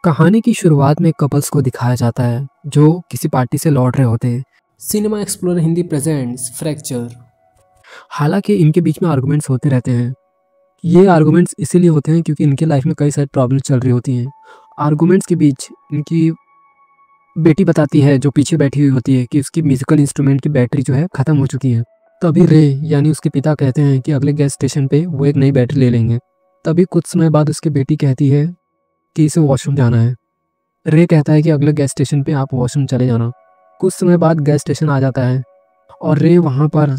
कहानी की शुरुआत में कपल्स को दिखाया जाता है जो किसी पार्टी से लौट रहे होते हैं। Cinema explorer Hindi presents fracture. हालांकि इनके बीच में आर्गुमेंट्स होते रहते हैं। ये आर्गुमेंट्स इसीलिए होते हैं क्योंकि इनके लाइफ में कई सारी प्रॉब्लम चल रही होती हैं। आर्गुमेंट्स के बीच इनकी बेटी बताती है जो पीछे बैठी हुई होती है कि उसकी म्यूजिकल इंस्ट्रूमेंट की बैटरी जो है ख़त्म हो चुकी है। तभी रे यानी उसके पिता कहते हैं कि अगले गैस स्टेशन पे वो एक नई बैटरी ले लेंगे। तभी कुछ समय बाद उसकी बेटी कहती है कि इसे वॉशरूम जाना है। रे कहता है कि अगले गैस स्टेशन पे आप वॉशरूम चले जाना। कुछ समय बाद गैस स्टेशन आ जाता है और रे वहाँ पर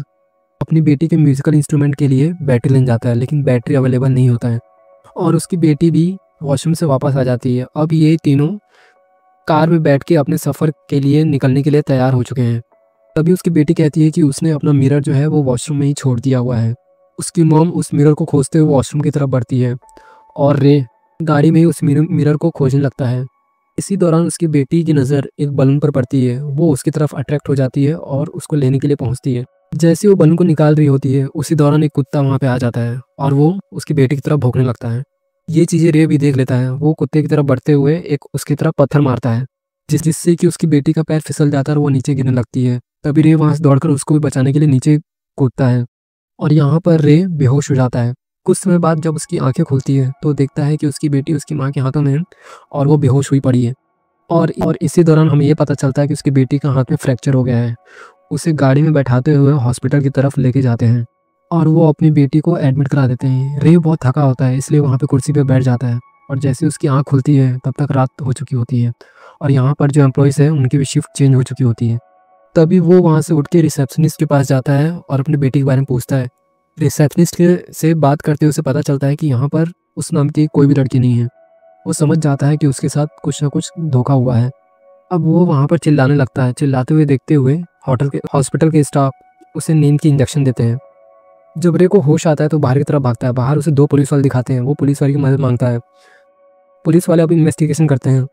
अपनी बेटी के म्यूजिकल इंस्ट्रूमेंट के लिए बैटरी लेने जाता है, लेकिन बैटरी अवेलेबल नहीं होता है और उसकी बेटी भी वॉशरूम से वापस आ जाती है। अब ये तीनों कार में बैठ के अपने सफ़र के लिए निकलने के लिए तैयार हो चुके हैं। तभी उसकी बेटी कहती है कि उसने अपना मिरर जो है वो वॉशरूम में ही छोड़ दिया हुआ है। उसकी मॉम उस मिरर को खोजते हुए वॉशरूम की तरफ बढ़ती है और रे गाड़ी में ही उस मिरर को खोजने लगता है। इसी दौरान उसकी बेटी की नज़र एक बलून पर पड़ती है। वो उसकी तरफ अट्रैक्ट हो जाती है और उसको लेने के लिए पहुंचती है। जैसे वो बलून को निकाल रही होती है उसी दौरान एक कुत्ता वहां पे आ जाता है और वो उसकी बेटी की तरफ भौंकने लगता है। ये चीज़ें रे भी देख लेता है। वो कुत्ते की तरफ बढ़ते हुए एक उसकी तरफ पत्थर मारता है जिससे कि उसकी बेटी का पैर फिसल जाता है और वो नीचे गिरने लगती है। तभी रे वहां से दौड़कर उसको भी बचाने के लिए नीचे कूदता है और यहाँ पर रे बेहोश हो जाता है। कुछ समय बाद जब उसकी आंखें खुलती है तो देखता है कि उसकी बेटी उसकी माँ के हाथों में है और वो बेहोश हुई पड़ी है। और इसी दौरान हमें ये पता चलता है कि उसकी बेटी का हाथ में फ्रैक्चर हो गया है। उसे गाड़ी में बैठाते हुए हॉस्पिटल की तरफ लेके जाते हैं और वो अपनी बेटी को एडमिट करा देते हैं। रे बहुत थका होता है इसलिए वहाँ पे कुर्सी पे बैठ जाता है और जैसे उसकी आँख खुलती है तब तक रात हो चुकी होती है और यहाँ पर जो एम्प्लॉयज़ है उनकी भी शिफ्ट चेंज हो चुकी होती है। तभी वो वहाँ से उठ के रिसेप्शनिस्ट के पास जाता है और अपनी बेटी के बारे में पूछता है। रिसेप्शनिस्ट के से बात करते हुए उसे पता चलता है कि यहाँ पर उस नाम की कोई भी लड़की नहीं है। वो समझ जाता है कि उसके साथ कुछ ना कुछ धोखा हुआ है। अब वो वहाँ पर चिल्लाने लगता है। चिल्लाते हुए देखते हुए हॉस्पिटल के स्टाफ उसे नींद की इंजेक्शन देते हैं। जब रे को होश आता है तो बाहर की तरफ भागता है। बाहर उसे दो पुलिस वाले दिखाते हैं। वो पुलिस वाले की मदद मांगता है। पुलिस वाले अब इन्वेस्टिगेशन करते हैं।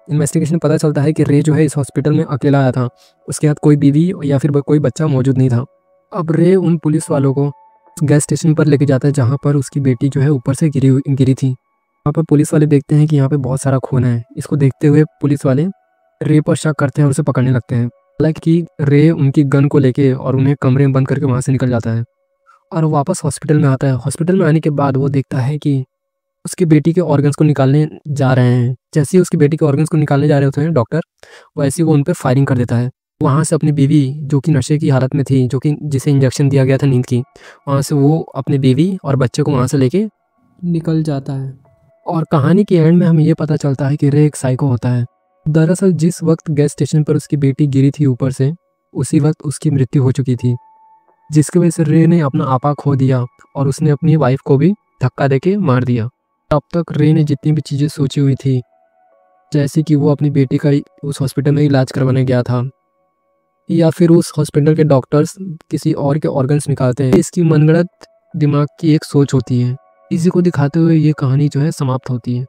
इन्वेस्टिगेशन पता चलता है कि रे जो है इस हॉस्पिटल में अकेला आया था। उसके साथ कोई बीवी या फिर कोई बच्चा मौजूद नहीं था। अब रे उन पुलिस वालों को गैस स्टेशन पर लेके जाता है जहाँ पर उसकी बेटी जो है ऊपर से गिरी थी। वहाँ पर पुलिस वाले देखते हैं कि यहाँ पे बहुत सारा खून है। इसको देखते हुए पुलिस वाले रे पर शक करते हैं और उसे पकड़ने लगते हैं। हालांकि रे उनकी गन को लेके और उन्हें कमरे में बंद करके वहाँ से निकल जाता है और वापस हॉस्पिटल में आता है। हॉस्पिटल में आने के बाद वो देखता है कि उसकी बेटी के ऑर्गन्स को निकालने जा रहे हैं। जैसे ही उसकी बेटी के ऑर्गन्स को निकालने जा रहे होते हैं डॉक्टर, वैसे ही वो उन पर फायरिंग कर देता है। वहाँ से अपनी बीवी जो कि नशे की हालत में थी, जो कि जिसे इंजेक्शन दिया गया था नींद की, वहाँ से वो अपनी बीवी और बच्चे को वहाँ से लेके निकल जाता है। और कहानी के एंड में हमें ये पता चलता है कि रे एक साइको होता है। दरअसल जिस वक्त गैस स्टेशन पर उसकी बेटी गिरी थी ऊपर से, उसी वक्त उसकी मृत्यु हो चुकी थी, जिसकी वजह से रे ने अपना आपा खो दिया और उसने अपनी वाइफ को भी धक्का देके मार दिया। अब तक रे ने जितनी भी चीज़ें सोची हुई थी, जैसे कि वो अपनी बेटी का उस हॉस्पिटल में इलाज करवाने गया था या फिर उस हॉस्पिटल के डॉक्टर्स किसी और के ऑर्गन्स निकालते हैं, इसकी मनगढ़ंत दिमाग की एक सोच होती है। इसी को दिखाते हुए ये कहानी जो है समाप्त होती है।